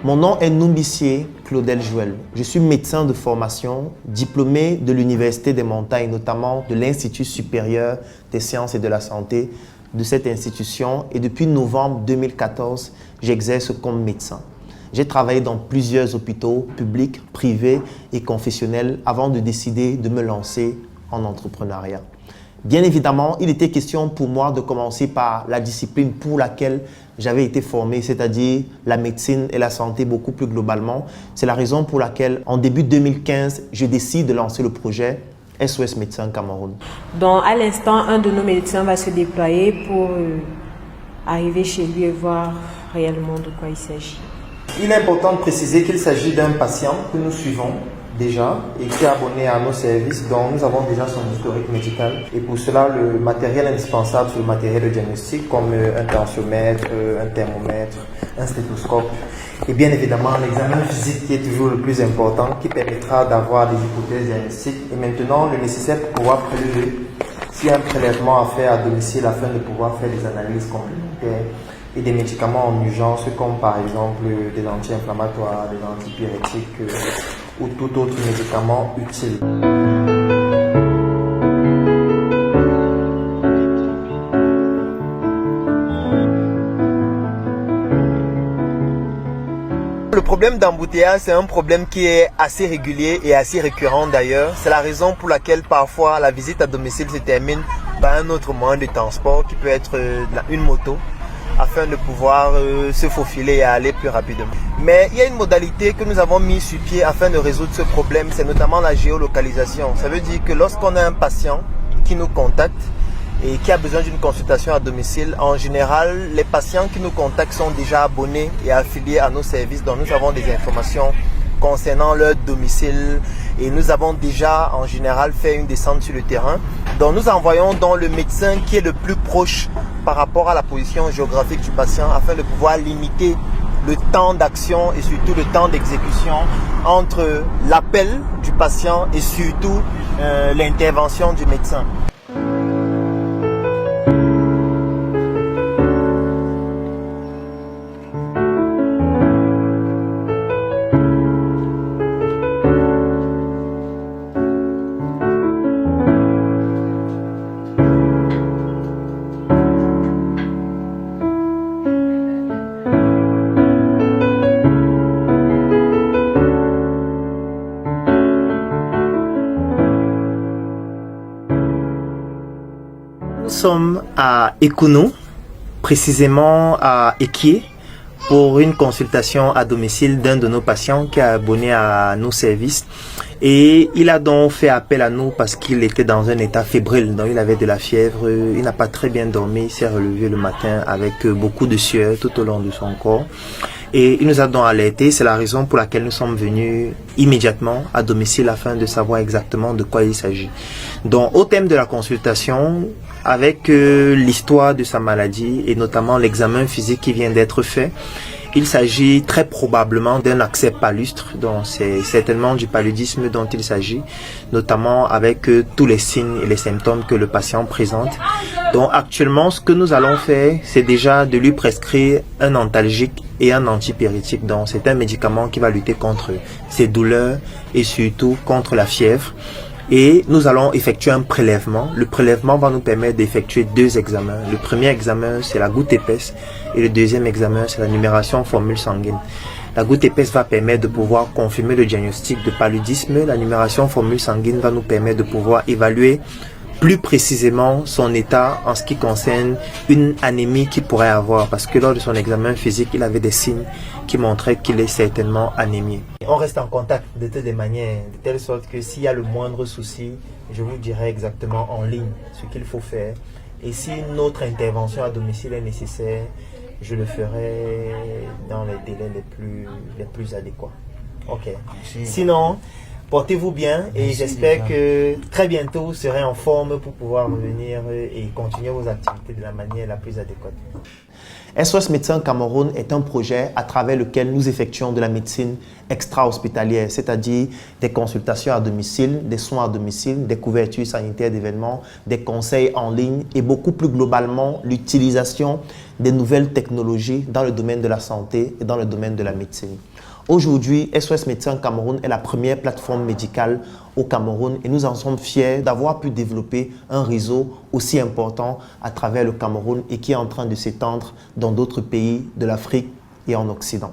Mon nom est Numbissier Claudel Joël. Je suis médecin de formation, diplômé de l'Université des Montagnes, notamment de l'Institut supérieur des sciences et de la santé de cette institution. Et depuis novembre 2014, j'exerce comme médecin. J'ai travaillé dans plusieurs hôpitaux publics, privés et confessionnels avant de décider de me lancer en entrepreneuriat. Bien évidemment, il était question pour moi de commencer par la discipline pour laquelle j'avais été formé, c'est-à-dire la médecine et la santé beaucoup plus globalement. C'est la raison pour laquelle, en début 2015, je décide de lancer le projet SOS Médecins Cameroun. Donc, à l'instant, un de nos médecins va se déployer pour arriver chez lui et voir réellement de quoi il s'agit. Il est important de préciser qu'il s'agit d'un patient que nous suivons déjà et qui est abonné à nos services, dont nous avons déjà son historique médical. Et pour cela, le matériel indispensable, c'est le matériel de diagnostic comme un tensiomètre, un thermomètre, un stéthoscope. Et bien évidemment, l'examen physique qui est toujours le plus important, qui permettra d'avoir des hypothèses diagnostiques. Et maintenant, le nécessaire pour pouvoir prélever, s'il y a un prélèvement à faire à domicile afin de pouvoir faire des analyses complémentaires et des médicaments en urgence comme par exemple des anti-inflammatoires, des antipyrétiques ou tout autre médicament utile. Le problème d'embouteillage, c'est un problème qui est assez régulier et assez récurrent d'ailleurs. C'est la raison pour laquelle parfois la visite à domicile se termine par un autre moyen de transport qui peut être une moto, afin de pouvoir se faufiler et aller plus rapidement. Mais il y a une modalité que nous avons mis sur pied afin de résoudre ce problème, c'est notamment la géolocalisation. Ça veut dire que lorsqu'on a un patient qui nous contacte et qui a besoin d'une consultation à domicile, en général, les patients qui nous contactent sont déjà abonnés et affiliés à nos services, donc nous avons des informations concernant leur domicile et nous avons déjà en général fait une descente sur le terrain. Donc nous envoyons donc le médecin qui est le plus proche par rapport à la position géographique du patient afin de pouvoir limiter le temps d'action et surtout le temps d'exécution entre l'appel du patient et surtout l'intervention du médecin. Nous sommes à Ekounou, précisément à Ekié, pour une consultation à domicile d'un de nos patients qui est abonné à nos services. Et il a donc fait appel à nous parce qu'il était dans un état fébrile, donc il avait de la fièvre, il n'a pas très bien dormi, il s'est relevé le matin avec beaucoup de sueur tout au long de son corps. Et il nous a donc alerté, c'est la raison pour laquelle nous sommes venus immédiatement à domicile afin de savoir exactement de quoi il s'agit. Donc au thème de la consultation, avec l'histoire de sa maladie et notamment l'examen physique qui vient d'être fait, il s'agit très probablement d'un accès palustre, donc c'est certainement du paludisme dont il s'agit, notamment avec tous les signes et les symptômes que le patient présente. Donc actuellement, ce que nous allons faire, c'est déjà de lui prescrire un antalgique et un antipyrétique. Donc c'est un médicament qui va lutter contre ces douleurs et surtout contre la fièvre. Et nous allons effectuer un prélèvement. Le prélèvement va nous permettre d'effectuer deux examens. Le premier examen, c'est la goutte épaisse. Et le deuxième examen, c'est la numération formule sanguine. La goutte épaisse va permettre de pouvoir confirmer le diagnostic de paludisme. La numération formule sanguine va nous permettre de pouvoir évaluer plus précisément son état en ce qui concerne une anémie qu'il pourrait avoir. Parce que lors de son examen physique, il avait des signes qui montraient qu'il est certainement anémié. On reste en contact de toutes les manières, de telle sorte que s'il y a le moindre souci, je vous dirai exactement en ligne ce qu'il faut faire. Et si notre intervention à domicile est nécessaire, je le ferai dans les délais les plus adéquats. Ok. Sinon, portez-vous bien et j'espère que très bientôt vous serez en forme pour pouvoir revenir et continuer vos activités de la manière la plus adéquate. SOS Médecins Cameroun est un projet à travers lequel nous effectuons de la médecine extra-hospitalière, c'est-à-dire des consultations à domicile, des soins à domicile, des couvertures sanitaires d'événements, des conseils en ligne et beaucoup plus globalement l'utilisation des nouvelles technologies dans le domaine de la santé et dans le domaine de la médecine. Aujourd'hui, SOS Médecins Cameroun est la première plateforme médicale au Cameroun et nous en sommes fiers d'avoir pu développer un réseau aussi important à travers le Cameroun et qui est en train de s'étendre dans d'autres pays de l'Afrique et en Occident.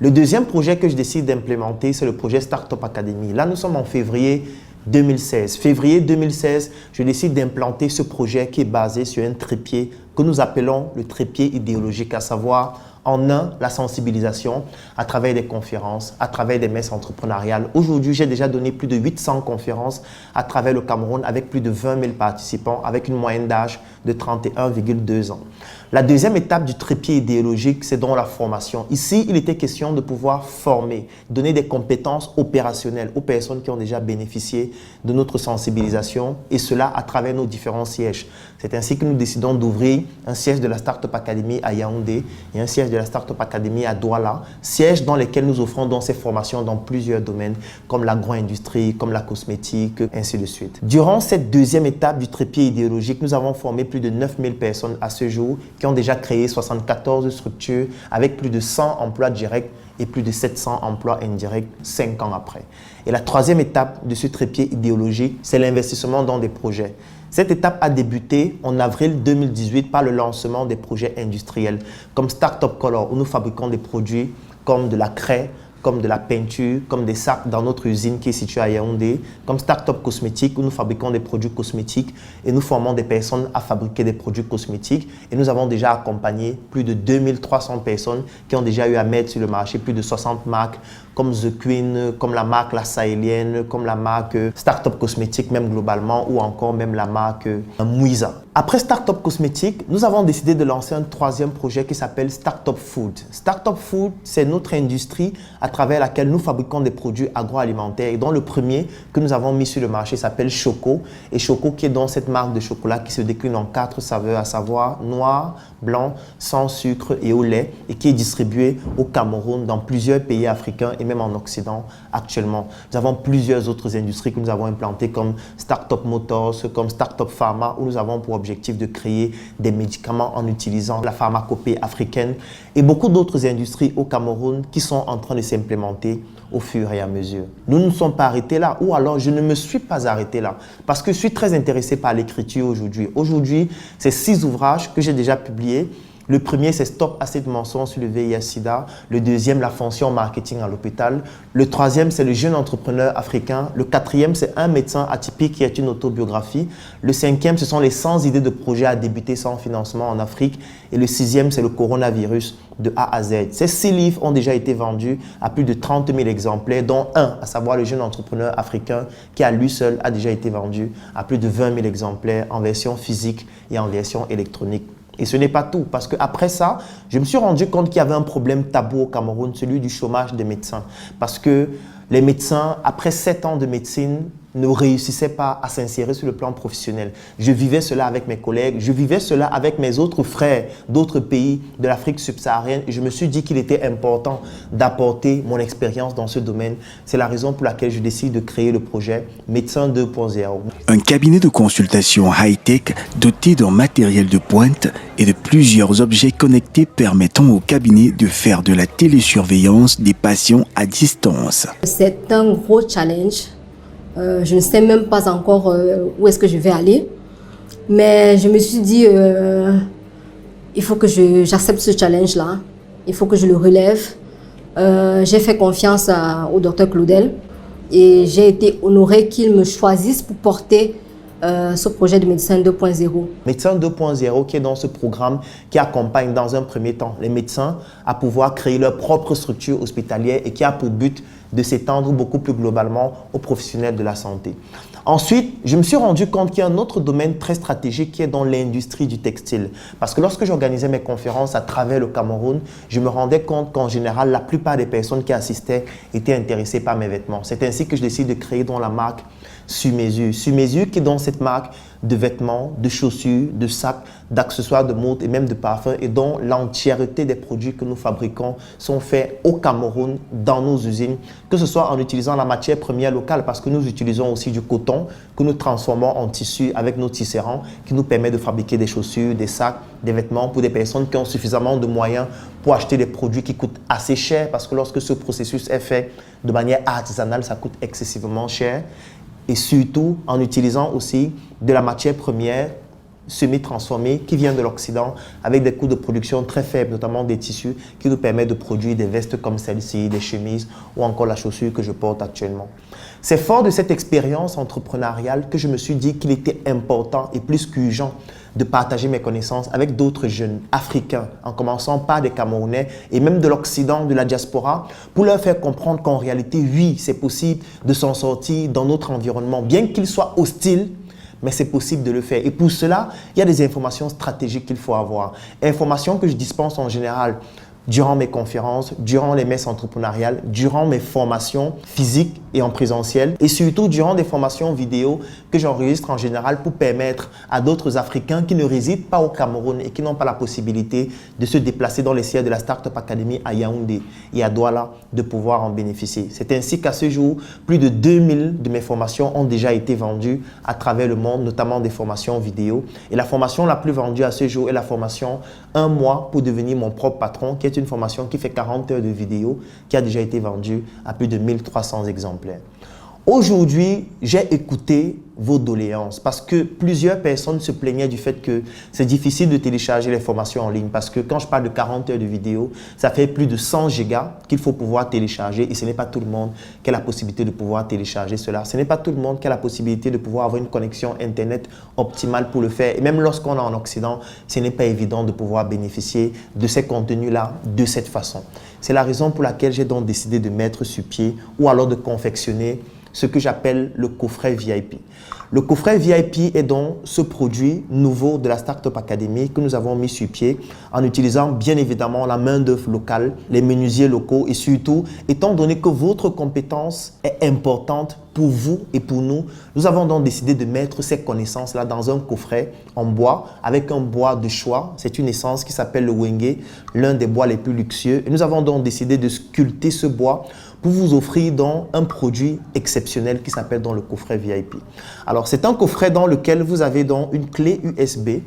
Le deuxième projet que je décide d'implémenter, c'est le projet Startup Academy. Là, nous sommes en février 2016. Février 2016, je décide d'implanter ce projet qui est basé sur un trépied que nous appelons le trépied idéologique, à savoir en un, la sensibilisation à travers des conférences, à travers des messes entrepreneuriales. Aujourd'hui, j'ai déjà donné plus de 800 conférences à travers le Cameroun avec plus de 20 000 participants, avec une moyenne d'âge de 31,2 ans. La deuxième étape du trépied idéologique, c'est donc la formation. Ici, il était question de pouvoir former, donner des compétences opérationnelles aux personnes qui ont déjà bénéficié de notre sensibilisation et cela à travers nos différents sièges. C'est ainsi que nous décidons d'ouvrir un siège de la Startup Academy à Yaoundé et un siège de la Startup Academy à Douala, sièges dans lesquels nous offrons donc ces formations dans plusieurs domaines comme l'agro-industrie, comme la cosmétique, ainsi de suite. Durant cette deuxième étape du trépied idéologique, nous avons formé plus de 9000 personnes à ce jour qui ont déjà créé 74 structures avec plus de 100 emplois directs et plus de 700 emplois indirects 5 ans après. Et la troisième étape de ce trépied idéologique, c'est l'investissement dans des projets. Cette étape a débuté en avril 2018 par le lancement des projets industriels comme Startup Color où nous fabriquons des produits comme de la craie, comme de la peinture, comme des sacs dans notre usine qui est située à Yaoundé, comme Startup Cosmétique où nous fabriquons des produits cosmétiques et nous formons des personnes à fabriquer des produits cosmétiques. Et nous avons déjà accompagné plus de 2300 personnes qui ont déjà eu à mettre sur le marché plus de 60 marques comme The Queen, comme la marque La Sahélienne, comme la marque Startup Cosmétique même globalement ou encore même la marque Mouiza. Après Startup Cosmétique, nous avons décidé de lancer un troisième projet qui s'appelle Startup Food. Startup Food, c'est notre industrie à travers laquelle nous fabriquons des produits agroalimentaires et dont le premier que nous avons mis sur le marché s'appelle Choco. Et Choco qui est donc cette marque de chocolat qui se décline en 4 saveurs, à savoir noir, blanc, sans sucre et au lait et qui est distribué au Cameroun dans plusieurs pays africains et même en Occident actuellement. Nous avons plusieurs autres industries que nous avons implantées comme Startup Motors, comme Startup Pharma où nous avons pour objectif de créer des médicaments en utilisant la pharmacopée africaine et beaucoup d'autres industries au Cameroun qui sont en train de s'implémenter au fur et à mesure. Nous ne nous sommes pas arrêtés là ou alors je ne me suis pas arrêté là parce que je suis très intéressé par l'écriture aujourd'hui. Aujourd'hui, c'est 6 ouvrages que j'ai déjà publiés. Le premier, c'est Stop assez de mensonges sur le VIH-Sida. Le deuxième, la fonction marketing à l'hôpital. Le troisième, c'est le jeune entrepreneur africain. Le quatrième, c'est un médecin atypique qui est une autobiographie. Le cinquième, ce sont les 100 idées de projets à débuter sans financement en Afrique. Et le sixième, c'est le coronavirus de A à Z. Ces 6 livres ont déjà été vendus à plus de 30 000 exemplaires, dont un, à savoir le jeune entrepreneur africain, qui à lui seul a déjà été vendu à plus de 20 000 exemplaires en version physique et en version électronique. Et ce n'est pas tout, parce qu'après ça, je me suis rendu compte qu'il y avait un problème tabou au Cameroun, celui du chômage des médecins. Parce que les médecins, après 7 ans de médecine, ne réussissaient pas à s'insérer sur le plan professionnel. Je vivais cela avec mes collègues, je vivais cela avec mes autres frères d'autres pays de l'Afrique subsaharienne et je me suis dit qu'il était important d'apporter mon expérience dans ce domaine. C'est la raison pour laquelle je décide de créer le projet Médecins 2.0. Un cabinet de consultation high-tech doté d'un matériel de pointe et de plusieurs objets connectés permettant au cabinet de faire de la télésurveillance des patients à distance. C'est un gros challenge. Je ne sais même pas encore où est-ce que je vais aller. Mais je me suis dit, il faut que j'accepte ce challenge-là. Il faut que je le relève. J'ai fait confiance au docteur Claudel et j'ai été honorée qu'il me choisisse pour porter ce projet de Médecins 2.0. Médecins 2.0 qui est dans ce programme qui accompagne dans un premier temps les médecins à pouvoir créer leur propre structure hospitalière et qui a pour but de s'étendre beaucoup plus globalement aux professionnels de la santé. Ensuite, je me suis rendu compte qu'il y a un autre domaine très stratégique qui est dans l'industrie du textile. Parce que lorsque j'organisais mes conférences à travers le Cameroun, je me rendais compte qu'en général, la plupart des personnes qui assistaient étaient intéressées par mes vêtements. C'est ainsi que je décide de créer dans la marque Sur Mesure. Sur Mesure qui est dans cette marque de vêtements, de chaussures, de sacs, d'accessoires de mode et même de parfums et dont l'entièreté des produits que nous fabriquons sont faits au Cameroun, dans nos usines, que ce soit en utilisant la matière première locale parce que nous utilisons aussi du coton que nous transformons en tissu avec nos tisserands qui nous permet de fabriquer des chaussures, des sacs, des vêtements pour des personnes qui ont suffisamment de moyens pour acheter des produits qui coûtent assez cher parce que lorsque ce processus est fait de manière artisanale, ça coûte excessivement cher. Et surtout en utilisant aussi de la matière première semi-transformée qui vient de l'Occident avec des coûts de production très faibles, notamment des tissus qui nous permettent de produire des vestes comme celle-ci, des chemises ou encore la chaussure que je porte actuellement. C'est fort de cette expérience entrepreneuriale que je me suis dit qu'il était important et plus qu'urgent de partager mes connaissances avec d'autres jeunes africains, en commençant par des Camerounais et même de l'Occident, de la diaspora, pour leur faire comprendre qu'en réalité, oui, c'est possible de s'en sortir dans notre environnement, bien qu'il soit hostile, mais c'est possible de le faire. Et pour cela, il y a des informations stratégiques qu'il faut avoir. Informations que je dispense en général durant mes conférences, durant les messes entrepreneuriales, durant mes formations physiques et en présentiel et surtout durant des formations vidéo que j'enregistre en général pour permettre à d'autres Africains qui ne résident pas au Cameroun et qui n'ont pas la possibilité de se déplacer dans les sièges de la Startup Academy à Yaoundé et à Douala de pouvoir en bénéficier. C'est ainsi qu'à ce jour, plus de 2000 de mes formations ont déjà été vendues à travers le monde, notamment des formations vidéo. Et la formation la plus vendue à ce jour est la formation 1 mois pour devenir mon propre patron, qui est une formation qui fait 40 heures de vidéo, qui a déjà été vendue à plus de 1300 exemplaires. Aujourd'hui, j'ai écouté vos doléances parce que plusieurs personnes se plaignaient du fait que c'est difficile de télécharger les formations en ligne parce que quand je parle de 40 heures de vidéo, ça fait plus de 100 gigas qu'il faut pouvoir télécharger et ce n'est pas tout le monde qui a la possibilité de pouvoir télécharger cela. Ce n'est pas tout le monde qui a la possibilité de pouvoir avoir une connexion Internet optimale pour le faire. Et même lorsqu'on est en Occident, ce n'est pas évident de pouvoir bénéficier de ces contenus-là de cette façon. C'est la raison pour laquelle j'ai donc décidé de mettre sur pied ou alors de confectionner ce que j'appelle le coffret VIP. Le coffret VIP est donc ce produit nouveau de la Startup Academy que nous avons mis sur pied en utilisant bien évidemment la main-d'œuvre locale, les menuisiers locaux et surtout, étant donné que votre compétence est importante pour vous et pour nous, nous avons donc décidé de mettre ces connaissances-là dans un coffret en bois avec un bois de choix. C'est une essence qui s'appelle le Wenge, l'un des bois les plus luxueux. Et nous avons donc décidé de sculpter ce bois pour vous offrir donc un produit exceptionnel qui s'appelle donc le coffret VIP. Alors, c'est un coffret dans lequel vous avez donc une clé USB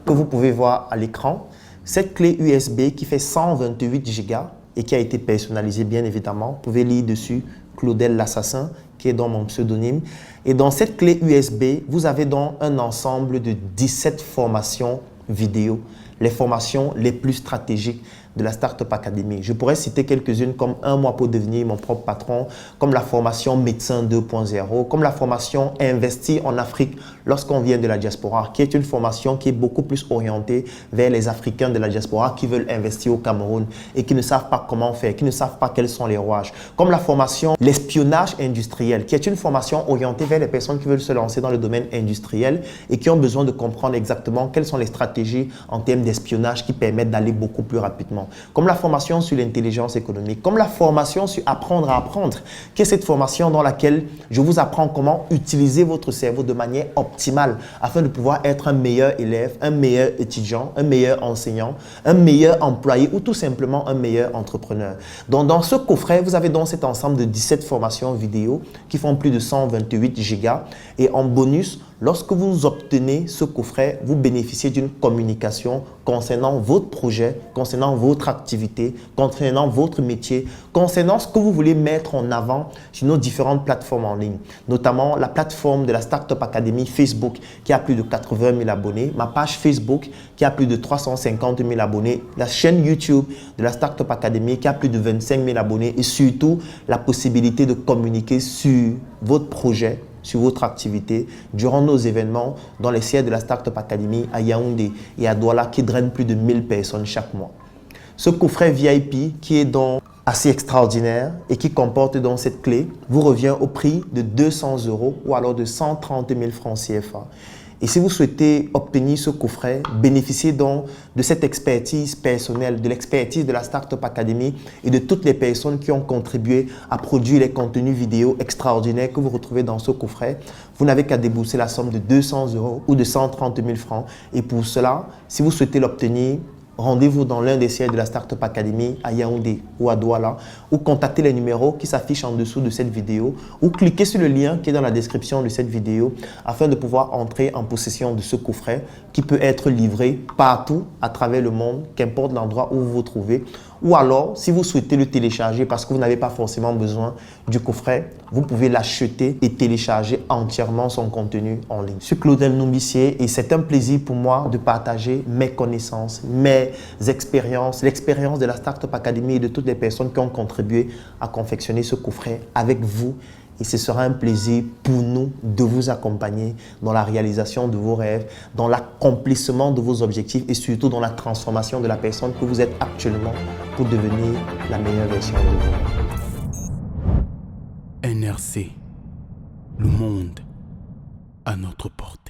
que vous pouvez voir à l'écran. Cette clé USB qui fait 128 Go et qui a été personnalisée bien évidemment. Vous pouvez lire dessus Claudel l'Assassin qui est dans mon pseudonyme. Et dans cette clé USB, vous avez donc un ensemble de 17 formations vidéo, les formations les plus stratégiques de la Startup Academy. Je pourrais citer quelques-unes comme 1 mois pour devenir mon propre patron, comme la formation médecin 2.0, comme la formation investir en Afrique lorsqu'on vient de la diaspora, qui est une formation qui est beaucoup plus orientée vers les Africains de la diaspora qui veulent investir au Cameroun et qui ne savent pas comment faire, qui ne savent pas quels sont les rouages. Comme la formation l'espionnage industriel, qui est une formation orientée vers les personnes qui veulent se lancer dans le domaine industriel et qui ont besoin de comprendre exactement quelles sont les stratégies en termes d'espionnage qui permettent d'aller beaucoup plus rapidement. Comme la formation sur l'intelligence économique, comme la formation sur apprendre à apprendre, qui est cette formation dans laquelle je vous apprends comment utiliser votre cerveau de manière optimale afin de pouvoir être un meilleur élève, un meilleur étudiant, un meilleur enseignant, un meilleur employé ou tout simplement un meilleur entrepreneur. Donc, dans ce coffret, vous avez donc cet ensemble de 17 formations vidéo qui font plus de 128 gigas et en bonus, lorsque vous obtenez ce coffret, vous bénéficiez d'une communication concernant votre projet, concernant votre activité, concernant votre métier, concernant ce que vous voulez mettre en avant sur nos différentes plateformes en ligne, notamment la plateforme de la Startup Academy Facebook qui a plus de 80 000 abonnés, ma page Facebook qui a plus de 350 000 abonnés, la chaîne YouTube de la Startup Academy qui a plus de 25 000 abonnés et surtout la possibilité de communiquer sur votre projet, sur votre activité durant nos événements dans les sièges de la Startup Academy à Yaoundé et à Douala qui drainent plus de 1000 personnes chaque mois. Ce coffret VIP qui est donc assez extraordinaire et qui comporte donc cette clé vous revient au prix de 200 € ou alors de 130 000 francs CFA. Et si vous souhaitez obtenir ce coffret, bénéficiez donc de cette expertise personnelle, de l'expertise de la Startup Academy et de toutes les personnes qui ont contribué à produire les contenus vidéo extraordinaires que vous retrouvez dans ce coffret. Vous n'avez qu'à débourser la somme de 200 € ou de 130 000 francs. Et pour cela, si vous souhaitez l'obtenir, rendez-vous dans l'un des sièges de la Startup Academy à Yaoundé ou à Douala ou contactez les numéros qui s'affichent en dessous de cette vidéo ou cliquez sur le lien qui est dans la description de cette vidéo afin de pouvoir entrer en possession de ce coffret qui peut être livré partout à travers le monde, qu'importe l'endroit où vous vous trouvez. Ou alors, si vous souhaitez le télécharger parce que vous n'avez pas forcément besoin du coffret, vous pouvez l'acheter et télécharger entièrement son contenu en ligne. Je suis Claudel Noubissier et c'est un plaisir pour moi de partager mes connaissances, mes expériences, l'expérience de la Startup Academy et de toutes les personnes qui ont contribué à confectionner ce coffret avec vous. Et ce sera un plaisir pour nous de vous accompagner dans la réalisation de vos rêves, dans l'accomplissement de vos objectifs et surtout dans la transformation de la personne que vous êtes actuellement pour devenir la meilleure version de vous. NRC, le monde à notre portée.